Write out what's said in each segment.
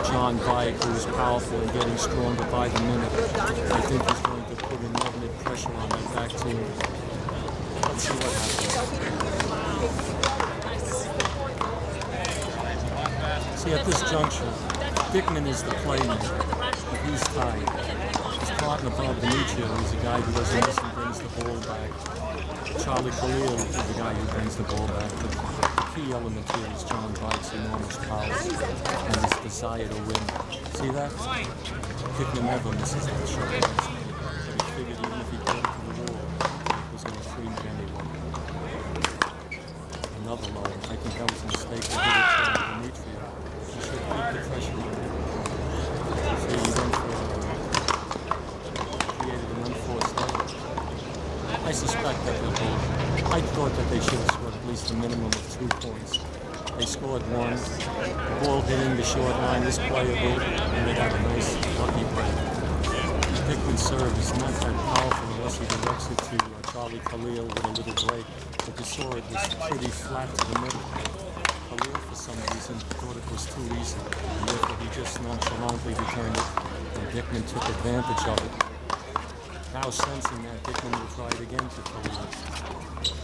John Bike, who is powerful and getting stronger by the minute. I think he's going to put inordinate pressure on that back team. Let's see what happens. See, at this juncture, Dikman is the playmaker. He's tired. His partner, Demetriou, is a guy who doesn't miss and brings the ball back. Bike-Kalil is the guy who brings the ball back. But the key element here is John Bike's enormous power and his desire to win. See that? Dikman never misses that shot. But he figured even if he got it to the wall, he was going to free me anyway. Another low. I think that was a mistake to hit it to Demetriou. He should keep the pressure on him. See, he went for created an unforced low. I suspect that they'll both. I thought that they should have scored at least a minimum of 2 points. They scored 1. The ball hitting the short line is playable, and they got a nice lucky break. Dikman's serve is not that powerful unless he directs it to Bike-Kalil with a little break. But you saw it was pretty flat to the middle. Kalil, for some reason, thought it was too easy, and therefore he just nonchalantly returned it, and Dikman took advantage of it. Now sensing that, Dikman will try it again to Kalil.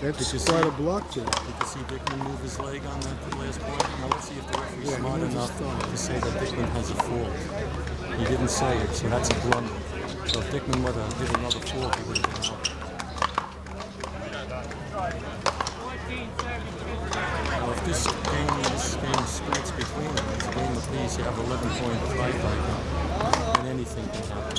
That's quite a block there. You can see Dikman move his leg on that last point. Now let's see if the referee is smart enough to say that Dikman has a fault. He didn't say it, so that's a blunder. So if Dikman would have did another fault, he would have been out. Well, if this game splits between them, it's a game apiece. You have 11-point fight right now, and anything can happen.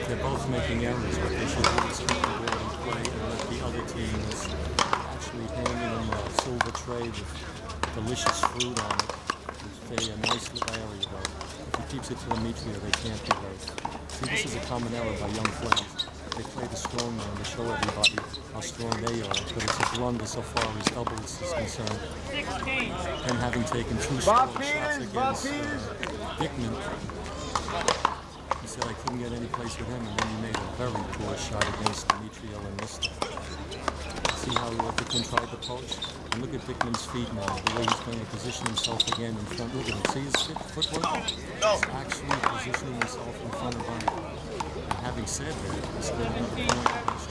They're both making errors, but they should really keep the ball in play and let the other team is actually handing them a silver tray with delicious fruit on it. It's a nice little area, though. If he keeps it to Demetriou, they can't be hurt. See, this is a common error by young players. They play the strong man to show everybody how strong they are, but it's a blunder so far as doubles is concerned. And having taken 2 strong shots against Dikman, he said I couldn't get any place with him, and then he made a very poor shot against Demetriou and missed it. See how Dikman tried to poach? And look at Dikman's feet now, the way he's going to position himself again in front. Look at him. See his footwork? He's actually positioning himself in front of him. And having said that, he scored another point against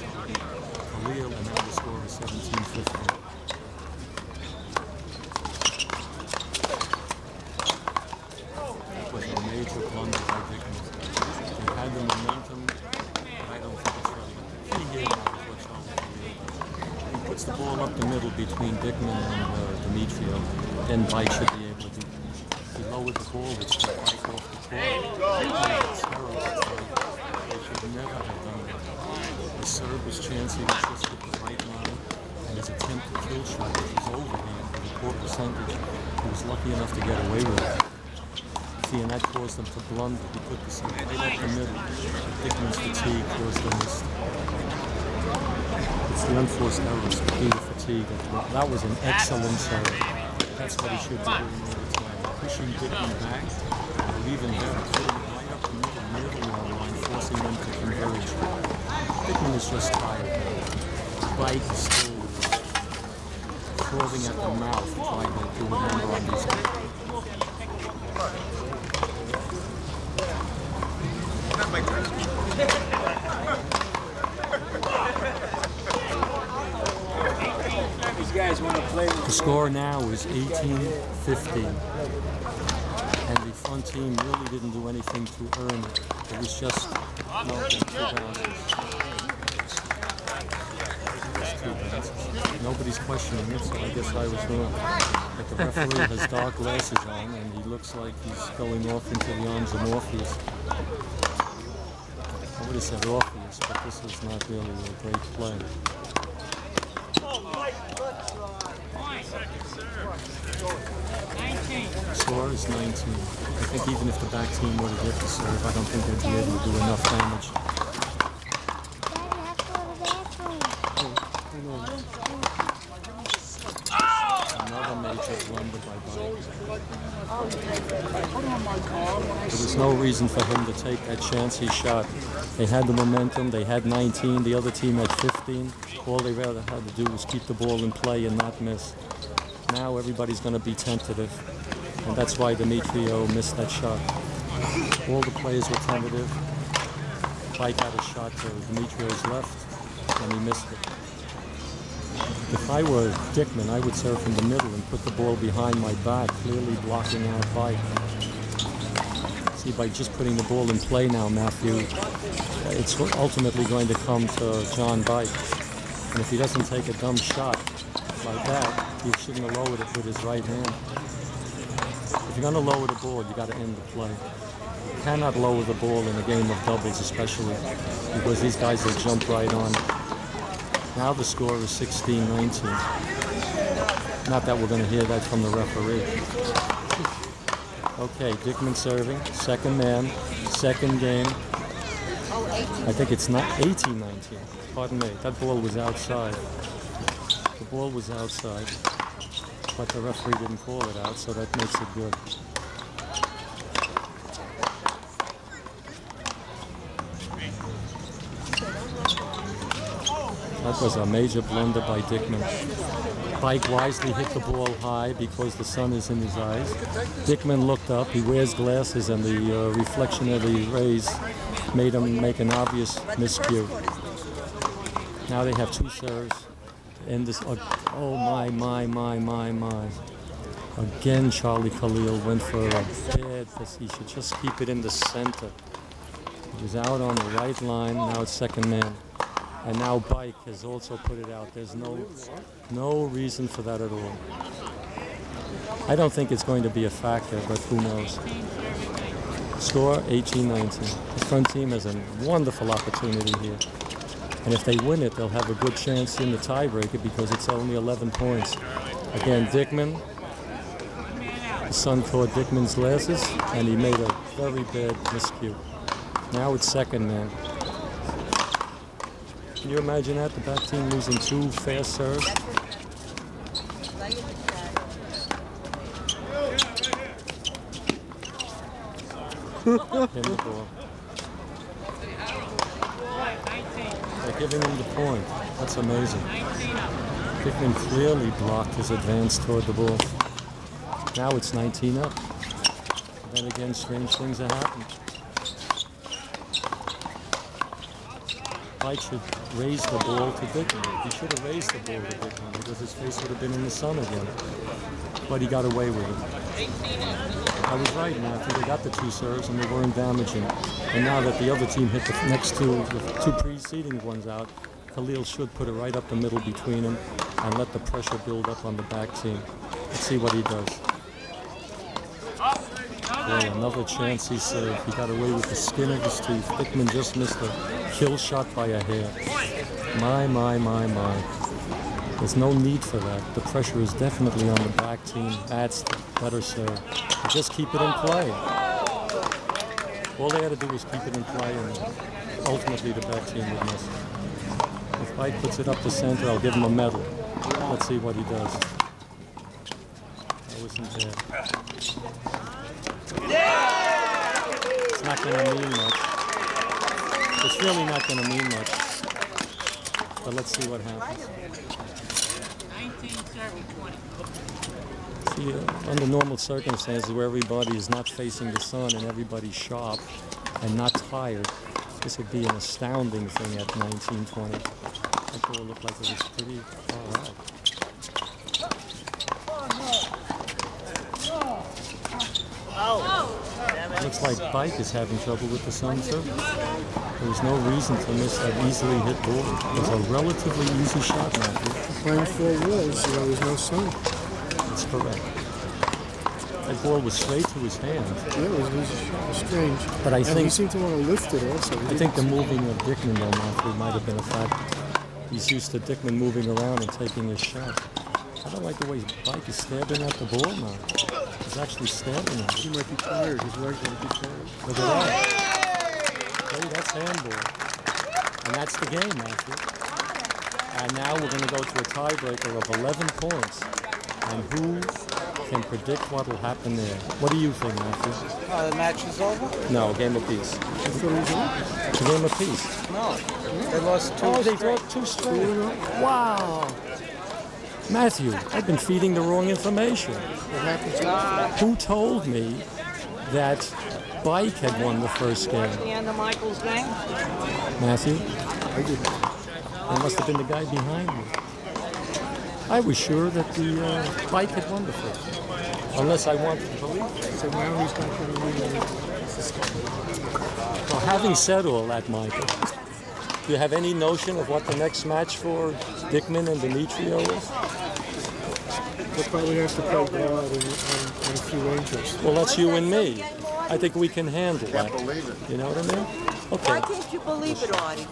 Kalil, and now the score is 17-15. That was a major blunder by Dikman. They had the momentum, but I don't think it's really key here now is what Bike-Kalil. He puts the ball up the middle between Dikman and Demetriou. Then Bike should be able to do. He lowered the ball, which took Bike off the court. It's terrible. They should never have done that. The serve was chancey, he just hit the right line, and his attempted kill shot, which was overhand with a poor percentage, he was lucky enough to get away with it. See, and that caused them to blunder. He put the serve right up the middle. Dikman's fatigue caused them this. It's the unforced errors, the key to fatigue. That was an excellent serve. That's what he should be doing all the time. Pushing Dikman back, or even better, putting it right up the middle line, forcing them to converge. Dikman is just tired now. Bike is still frothing at the mouth, trying to do a number on these guys. These guys want to play. The score now is 18-15, and the front team really didn't do anything to earn it. It was just milking 2 bounces. Nobody's questioning it, so I guess I was wrong. But the referee has dark glasses on, and he looks like he's going off into the arms of Morpheus. I would have said Orpheus, but this is not really a great play. Score is 19. I think even if the back team were to get the serve, I don't think they'd be able to do enough damage. Another major blunder by Bike. There was no reason for him to take that chance he shot. They had the momentum, they had 19, the other team had 15. All they rather had to do was keep the ball in play and not miss. Now everybody's going to be tentative, and that's why Demetriou missed that shot. All the players were tentative. Bike had a shot to Demetriou's left, and he missed it. If I were Dikman, I would serve from the middle and put the ball behind my back, clearly blocking out Bike. See, by just putting the ball in play now, Matthew, it's ultimately going to come to John Bike. And if he doesn't take a dumb shot like that, he shouldn't have lowered it with his right hand. If you're going to lower the ball, you got to end the play. You cannot lower the ball in a game of doubles, especially, because these guys will jump right on. Now the score is 16-19. Not that we're going to hear that from the referee. Okay, Dikman serving, second man, second game. I think it's not 18-19. Pardon me, that ball was outside. The ball was outside, but the referee didn't call it out, so that makes it good. That was a major blunder by Dikman. Bike wisely hit the ball high because the sun is in his eyes. Dikman looked up, he wears glasses, and the reflection of the rays made him make an obvious miscue. Now they have two serves to end this. Oh my. Again, Bike-Kalil went for a bad pass. He should just keep it in the center. He was out on the right line, now it's second man. And now Bike has also put it out. There's no reason for that at all. I don't think it's going to be a factor, but who knows. Score 18-19. The front team has a wonderful opportunity here. And if they win it, they'll have a good chance in the tiebreaker because it's only 11 points. Again, Dikman. The sun caught Dikman's glasses, and he made a very bad miscue. Now it's second man. Can you imagine that? The back team losing two fast serves. In the ball. They're giving him the point. That's amazing. Dikman clearly blocked his advance toward the ball. Now it's 19 up. And then again, strange things are happening. Bike should raise the ball to Dikman. He should have raised the ball to Dikman because his face would have been in the sun again. But he got away with it. I was right, man. I think they got the two serves and they weren't damaging. And now that the other team hit the next two preceding ones out, Kalil should put it right up the middle between them and let the pressure build up on the back team. Let's see what he does. Boy, another chance he served. He got away with the skin of his teeth. Dikman just missed a kill shot by a hair. My. There's no need for that. The pressure is definitely on the back team. That's the better serve. Just keep it in play. All they had to do was keep it in play, and ultimately the back team would miss. If Bike puts it up the center, I'll give him a medal. Let's see what he does. That wasn't bad. It's not going to mean much. It's really not going to mean much. But let's see what happens. See, under normal circumstances where everybody is not facing the sun and everybody's sharp and not tired, this would be an astounding thing at 19-20. That ball looked like it was pretty far out. Looks like Bike is having trouble with the sun too. There was no reason to miss that easily hit ball. It was a relatively easy shot, Matthew. Playing full walls, so there was no sun. That's correct. That ball was straight to his hand. Yeah, it was strange. But I think he seemed to want to lift it also. I think the moving of Dikman, though, Matthew, might have been a factor. He's used to Dikman moving around and taking his shot. I don't like the way Bike is stabbing at the ball now. He's actually stabbing at it. He might be tired. His legs might be tired. Look at that. Hey, that's handball. And that's the game, Matthew. And now we're going to go to a tiebreaker of 11 points. And who can predict what will happen there? What do you think, Matthew? The match is over? No, game of peace. It's a game of peace. No. They lost two. Oh, they brought two straight. Wow. Matthew, I've been feeding the wrong information. What happened to Who told me that Bike had won the first game? The end of Michael's game? Matthew? I didn't. That must have been the guy behind me. I was sure that the Bike had won the first game. Unless I wanted to believe it. So now he's not going to win. Well, having said all that, Michael, do you have any notion of what the next match for Dikman and Demetriou is? We'll probably have to play God on a few angels. Well, that's you and me. I think we can handle that. You know what I mean? Why Okay. can't you believe it, Artie?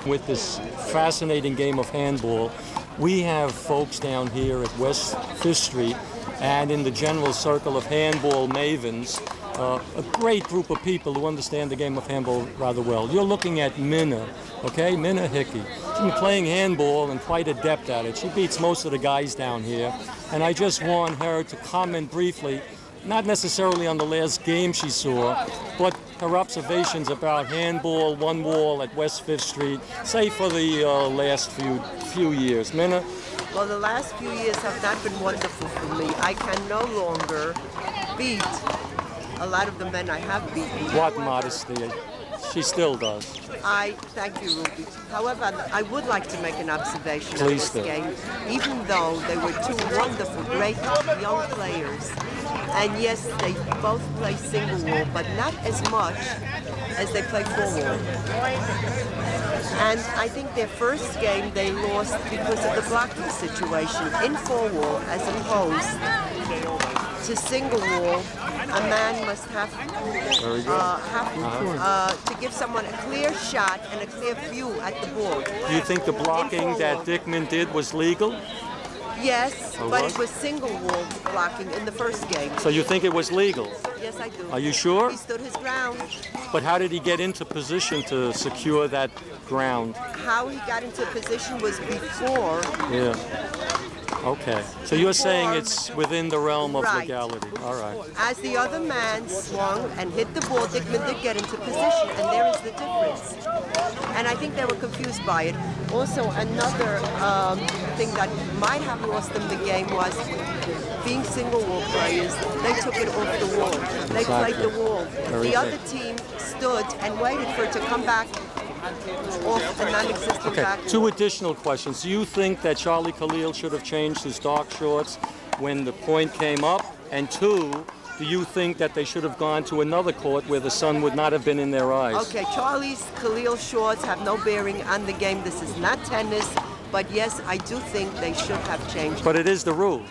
With this fascinating game of handball, we have folks down here at West 5th Street and in the general circle of handball mavens, a great group of people who understand the game of handball rather well. You're looking at Minna, okay? Minna Hickey. She's been playing handball and quite adept at it. She beats most of the guys down here. And I just want her to comment briefly, not necessarily on the last game she saw, but her observations about handball, one wall at West 5th Street, say for the last few years. Minna? Well, the last few years have not been wonderful for me. I can no longer beat a lot of the men I have beaten. What However, modesty. She still does. I thank you, Ruby. However, I would like to make an observation on Please this do. game. Even though they were two wonderful, great young players, and yes, they both play single wall, but not as much as they play four wall. And I think their first game they lost because of the blocking situation in four wall, as opposed to single wall. A man must have Very good. to give someone a clear shot and a clear view at the ball. Do you think the blocking that Dikman did was legal? Yes, Oh, but what? it was single wall blocking in the first game. So you think it was legal? Yes, I do. Are you sure? He stood his ground. But how did he get into position to secure that ground? How he got into position was before. Yeah. Okay. So you're saying Before- it's within the realm of Right. legality. All right. As the other man swung and hit the ball, Dikman did get into position, and there is the difference. And I think they were confused by it. Also, another thing that might have lost them the game was being single wall players. They took it off the wall. They Exactly. played the wall. Very The other good. team stood and waited for it to come back off a non-existent Okay. back Two wall. additional questions. Do you think that Bike-Kalil should have changed his dark shorts when the point came up? And two, do you think that they should have gone to another court where the sun would not have been in their eyes? Okay, Khalil shorts have no bearing on the game. This is not tennis, but yes, I do think they should have changed. But it is the rule.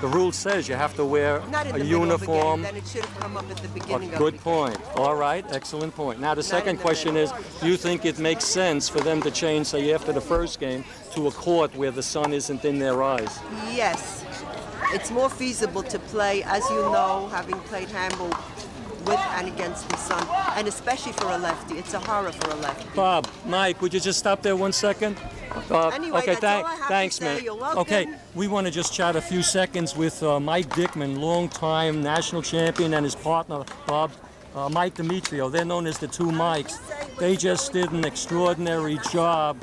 The rule says you have to wear Not in a the middle uniform. of the game, then it should have come up at the beginning of the Good game. point. All right, excellent point. Now the in second the question middle. is, do you think it makes sense for them to change, say, after the first game, to a court where the sun isn't in their eyes? Yes, it's more feasible to play, as you know, having played handball with and against the sun, and especially for a lefty. It's a horror for a lefty. Bob, Mike, would you just stop there 1 second? Anyway, okay, that's all I have to thanks, say. man. You're welcome. Okay, we want to just chat a few seconds with Mike Dikman, longtime national champion, and his partner, Mike Demetriou. They're known as the two Mikes. They just did an extraordinary job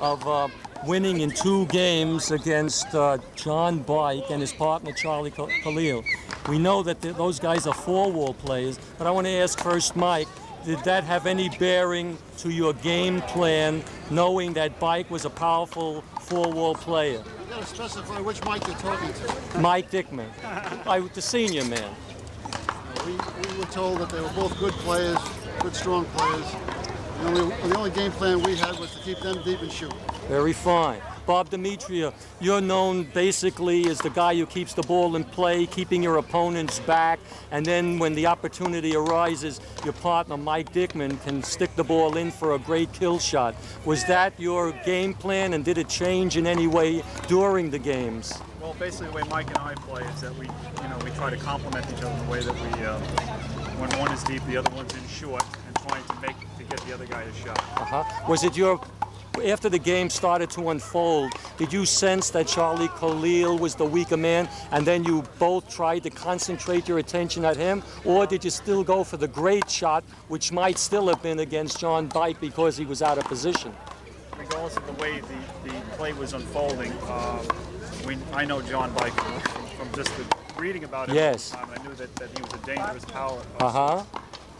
of winning in 2 games against John Bike and his partner, Bike-Kalil. We know that those guys are four-wall players, but I want to ask first, Mike, did that have any bearing to your game plan, knowing that Bike was a powerful four-wall player? You gotta specify which Mike you're talking to. Mike Dikman, the senior man. We were told that they were both good players, good strong players. The only game plan we had was to keep them deep and shoot. Very fine. Bob Demetriou, you're known basically as the guy who keeps the ball in play, keeping your opponents back, and then when the opportunity arises, your partner, Mike Dikman, can stick the ball in for a great kill shot. Was that your game plan, and did it change in any way during the games? Well, basically the way Mike and I play is that we try to complement each other in the way that we, when one is deep, the other one's in short, and trying to get the other guy a shot. Was it after the game started to unfold, did you sense that Bike-Kalil was the weaker man, and then you both tried to concentrate your attention at him, or did you still go for the great shot, which might still have been against John Bike because he was out of position? We regardless of the way the play was unfolding, I know John Bike from just reading about him all the time. I knew that he was a dangerous power.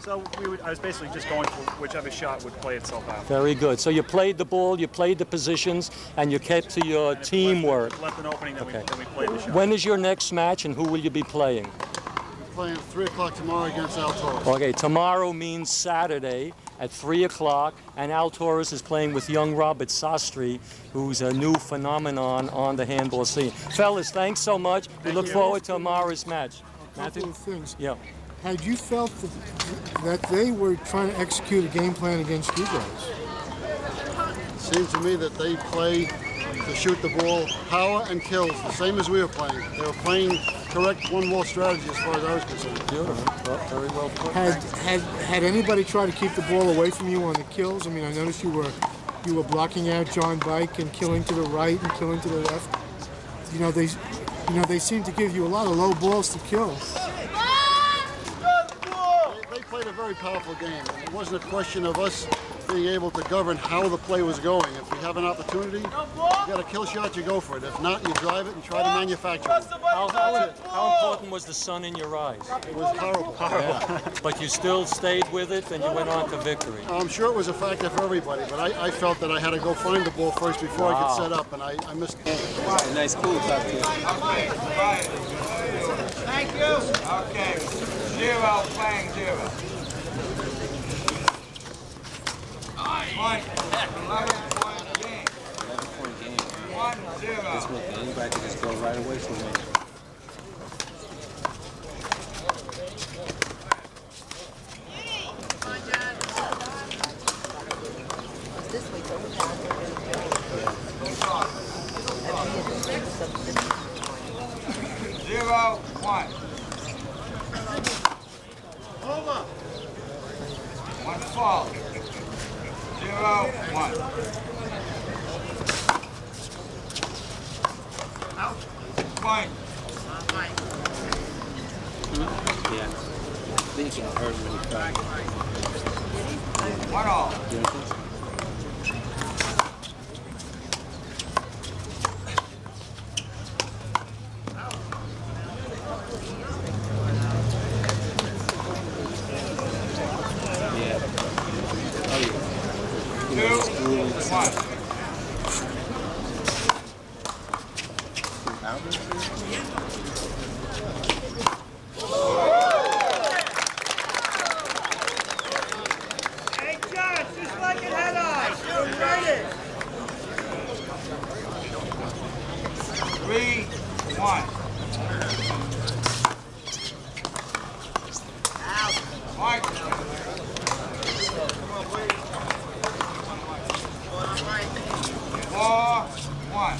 So I was basically just going for whichever shot would play itself out. Very good. So you played the ball, you played the positions, and you kept to your teamwork. If it left an opening, then we played the shot. When is your next match, and who will you be playing? We're playing at 3 o'clock tomorrow against Al Torres. Okay, tomorrow means Saturday at 3 o'clock, and Al Torres is playing with young Robert Sastry, who's a new phenomenon on the handball scene. Fellas, thanks so much. We look forward to tomorrow's match. A couple of things. Yeah. Had you felt that they were trying to execute a game plan against you guys? It seemed to me that they play to shoot the ball, power and kills, the same as we were playing. They were playing correct one-wall strategy as far as I was concerned. Beautiful. Well, very well put. Had anybody tried to keep the ball away from you on the kills? I mean, I noticed you were blocking out John Bike and killing to the right and killing to the left. They seem to give you a lot of low balls to kill. They played a very powerful game. It wasn't a question of us being able to govern how the play was going. If you have an opportunity, you got a kill shot, you go for it. If not, you drive it and try to manufacture it. How important was the sun in your eyes? It was horrible. Yeah. But you still stayed with it, and you went on to victory. I'm sure it was a factor for everybody, but I felt that I had to go find the ball first before I could set up, and I missed it. Nice, cool talk to you. Thank you. Okay. 0 playing 0. One. 11-point game. 11-point game. 1-0. This one, anybody can just go right away from it. This way, don't Zero, 1. Over. 1 fall. 0, 1. Out. Point. Yeah. I think it hurt when he tried. 1 all. Hey, Josh, just like it had eyes. You're ready. 3, 1. Out. Mark. 4, 1.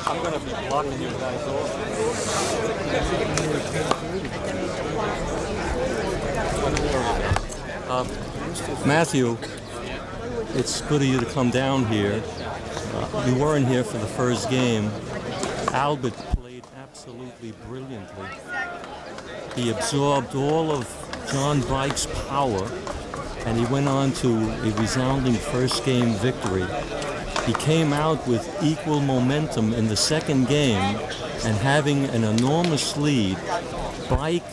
I'm going to be blocking you guys off. Matthew, it's good of you to come down here. You weren't here for the first game. Albert played absolutely brilliantly. He absorbed all of John Bike's power, and he went on to a resounding first game victory. He came out with equal momentum in the second game, and having an enormous lead, Bike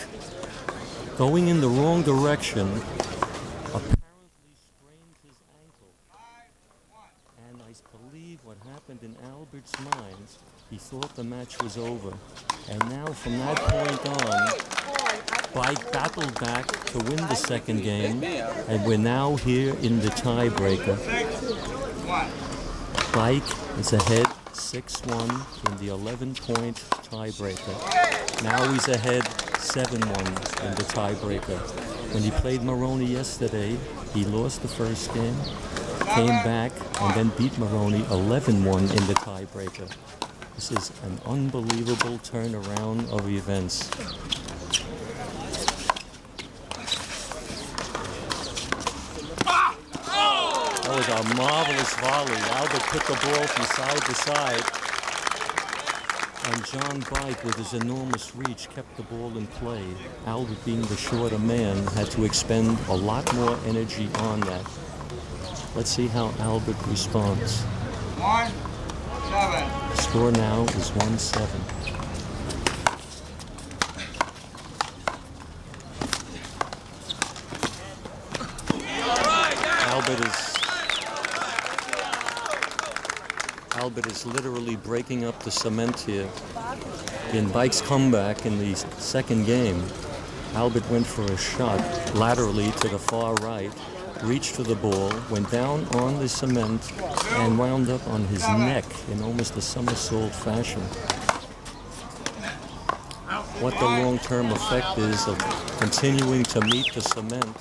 going in the wrong direction, apparently strained his ankle. And I believe what happened in Albert's mind, he thought the match was over. And now from that point on, Bike battled back to win the second game, and we're now here in the tiebreaker. Bike is ahead 6-1 in the 11-point tiebreaker. Now he's ahead 7-1 in the tiebreaker. When he played Maroney yesterday, he lost the first game, came back, and then beat Maroney 11-1 in the tiebreaker. This is an unbelievable turnaround of events. That was a marvelous volley. Albert put the ball from side to side. And John Bike, with his enormous reach, kept the ball in play. Albert, being the shorter man, had to expend a lot more energy on that. Let's see how Albert responds. 1-7. The score now is 1-7. Albert is literally breaking up the cement here. In Bike's comeback in the second game, Albert went for a shot laterally to the far right, reached for the ball, went down on the cement, and wound up on his neck in almost a somersault fashion. What the long-term effect is of continuing to meet the cement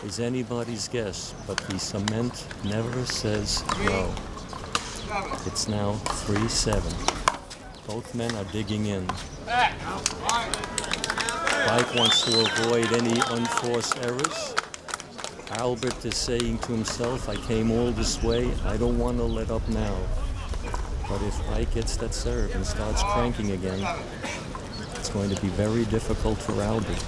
is anybody's guess, but the cement never says no. It's now 3-7. Both men are digging in. Bike wants to avoid any unforced errors. Albert is saying to himself, I came all this way, I don't want to let up now. But if Bike gets that serve and starts cranking again, it's going to be very difficult for Albert.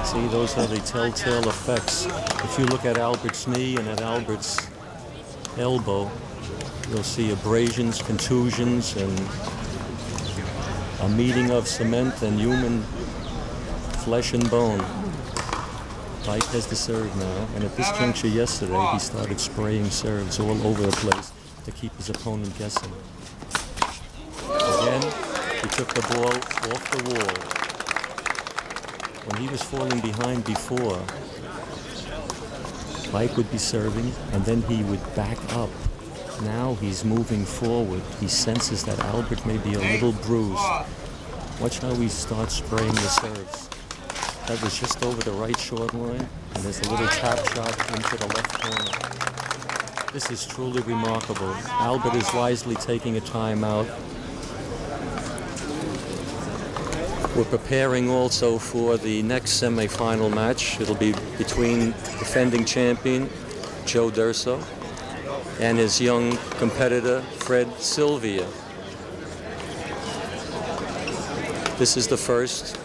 See, those are the telltale effects. If you look at Albert's knee and at Albert's elbow, you'll see abrasions, contusions, and a meeting of cement and human flesh and bone. Bike has the serve now, and at this juncture yesterday, he started spraying serves all over the place to keep his opponent guessing. Again, he took the ball off the wall. When he was falling behind before, Bike would be serving, and then he would back up. Now he's moving forward. He senses that Albert may be a little bruised. Watch how he starts spraying the serves. That was just over the right short line, and there's a little tap shot into the left corner. This is truly remarkable. Albert is wisely taking a timeout. We're preparing also for the next semi-final match. It'll be between defending champion Joe Durso and his young competitor Fred Sylvia. This is the first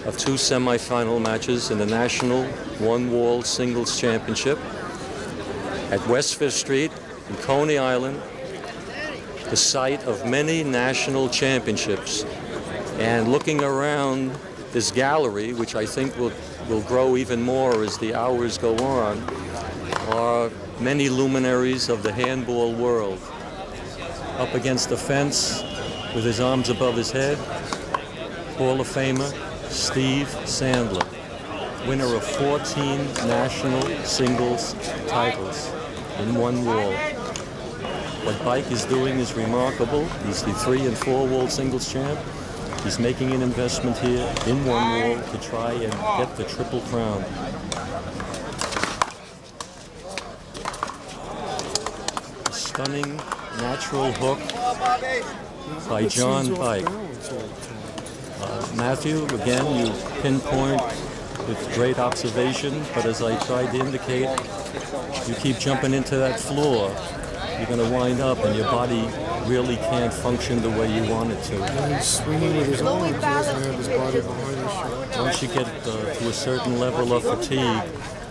of two semi-final matches in the National One-Wall Singles Championship at West 5th Street in Coney Island, the site of many national championships. And looking around this gallery, which I think will grow even more as the hours go on, are many luminaries of the handball world. Up against the fence, with his arms above his head, Hall of Famer Steve Sandler, winner of 14 national singles titles in one wall. What Bike is doing is remarkable. He's the 3- and 4-wall singles champ. He's making an investment here in one wall to try and get the Triple Crown. A stunning natural hook by John Bike. Matthew, again, you pinpoint with great observation, but as I tried to indicate, you keep jumping into that floor, you're going to wind up and your body really can't function the way you want it to. And he's swinging with his arms, he doesn't have his body behind his shoulder. Once you get to a certain level of fatigue,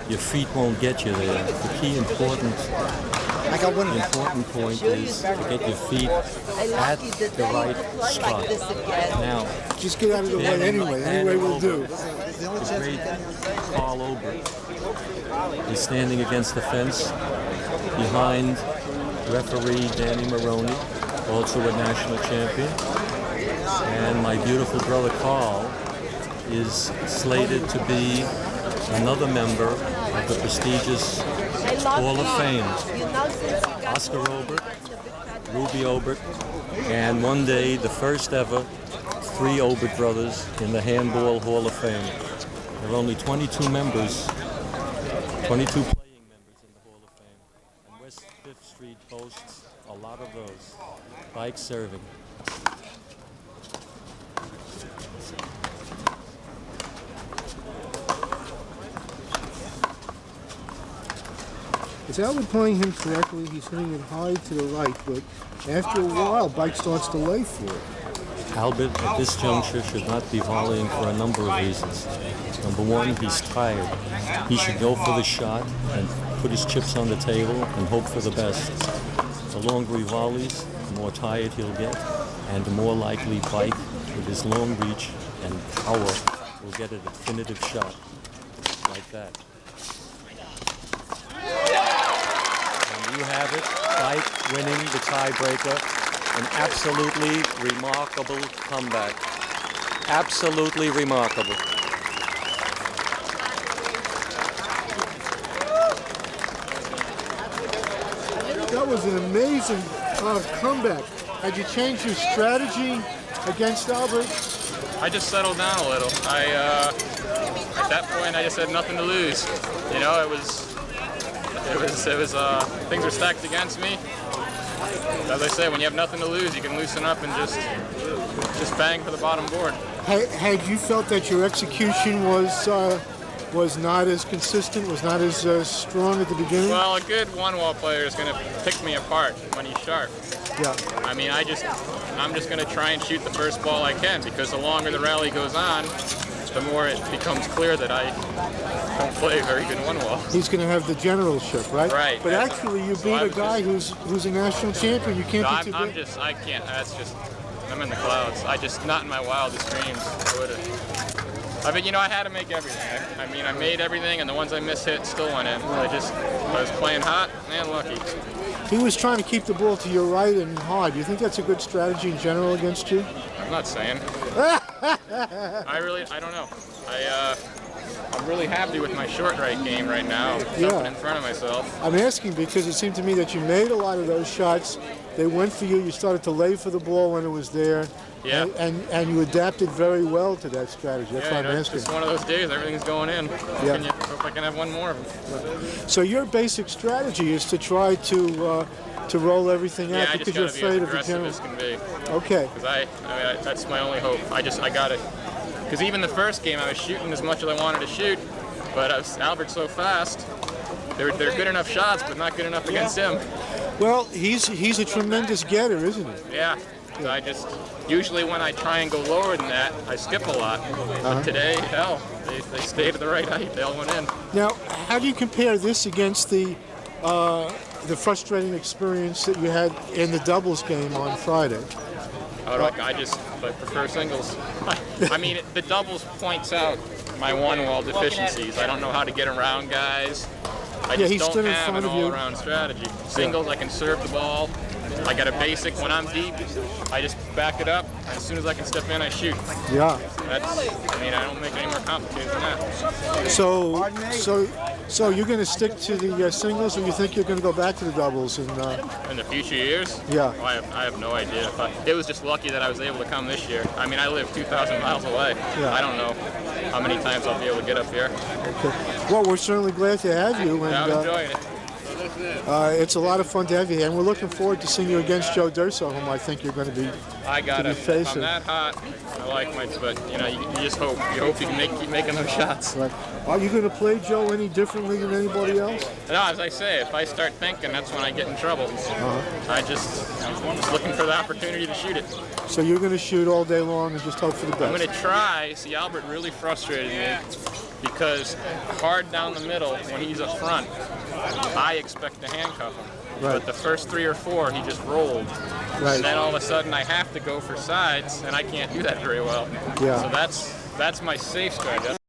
your feet won't get you there. The key important point is to get your feet at the right spot. Now, just get out of the way anyway. Any way will do. The great Carl Ober is standing against the fence behind referee Danny Maroney, also a national champion. And my beautiful brother Carl is slated to be another member of the prestigious Hall of Fame. Oscar Obert, Ruby Obert, and one day the first ever 3 Obert brothers in the Handball Hall of Fame. There are only 22 members, 22 playing members in the Hall of Fame. And West 5th Street boasts a lot of those. Bike serving. Is Albert playing him correctly? He's hitting it high to the right, but after a while, Bike starts to lay for it. Albert, at this juncture, should not be volleying for a number of reasons. Number one, he's tired. He should go for the shot and put his chips on the table and hope for the best. The longer he volleys, the more tired he'll get, and the more likely Bike, with his long reach and power, will get a definitive shot like that. And you have it, Bike winning the tiebreaker. An absolutely remarkable comeback. Absolutely remarkable. That was an amazing comeback. Had you changed your strategy against Albert? I just settled down a little. At that point, I just had nothing to lose. You know, it was things were stacked against me. As I say, when you have nothing to lose, you can loosen up and just bang for the bottom board. Had you felt that your execution was not as consistent, was not as strong at the beginning? Well, a good one-wall player is going to pick me apart when he's sharp. Yeah. I mean, I'm just going to try and shoot the first ball I can, because the longer the rally goes on, the more it becomes clear that I don't play a very good one-wall. He's going to have the generalship, right? Right. But actually, you beat a guy who's a national champion. You can't be too big. I can't. I'm in the clouds. Not in my wildest dreams. I would have. I mean, you know, I had to make everything. I mean, I made everything, and the ones I missed hit still went in. I was playing hot and lucky. He was trying to keep the ball to your right and hard. Do you think that's a good strategy in general against you? I'm not saying. I don't know. I'm really happy with my short right game right now. Jumping in front of myself. I'm asking because it seemed to me that you made a lot of those shots. They went for you. You started to lay for the ball when it was there. Yeah. And you adapted very well to that strategy. That's why I'm asking. It's just one of those days. Everything's going in. Yeah. Hope I can have one more of them. So your basic strategy is to try to roll everything out because you're afraid of the general. As can be. Okay. Because that's my only hope. I got it. Because even the first game, I was shooting as much as I wanted to shoot, but Albert's so fast. They're good enough shots, but not good enough against him. Well, he's a tremendous getter, isn't he? Yeah. Usually when I try and go lower than that, I skip a lot. But today, hell, they stayed at the right height. They all went in. Now, how do you compare this against the frustrating experience that you had in the doubles game on Friday? I prefer singles. I mean, the doubles points out my one-wall deficiencies. I don't know how to get around guys. I just don't have an all-around strategy. Singles, I can serve the ball. I got a basic. When I'm deep, I just back it up. As soon as I can step in, I shoot. Yeah. I don't make it any more complicated than that. So you're going to stick to the singles, or you think you're going to go back to the doubles in the future years? Yeah. Oh, I have no idea. It was just lucky that I was able to come this year. I mean, I live 2,000 miles away. Yeah. I don't know how many times I'll be able to get up here. Okay. Well, we're certainly glad to have you. And, I'm enjoying it. It's a lot of fun to have you here, and we're looking forward to seeing you against Joe Durso, whom I think you're going to be. I got it. If I'm that hot, I like but you just hope. You hope you can keep making those shots. Right. Are you going to play Joe any differently than anybody else? No, as I say, if I start thinking, that's when I get in trouble. I'm just looking for the opportunity to shoot it. So you're going to shoot all day long and just hope for the best. I'm going to try. See, Albert really frustrated me because hard down the middle, when he's up front, I expect to handcuff him. Right. But the first 3 or 4, he just rolled. Right. And then all of a sudden, I have to go for sides, and I can't do that very well. Yeah. So that's my safe strategy.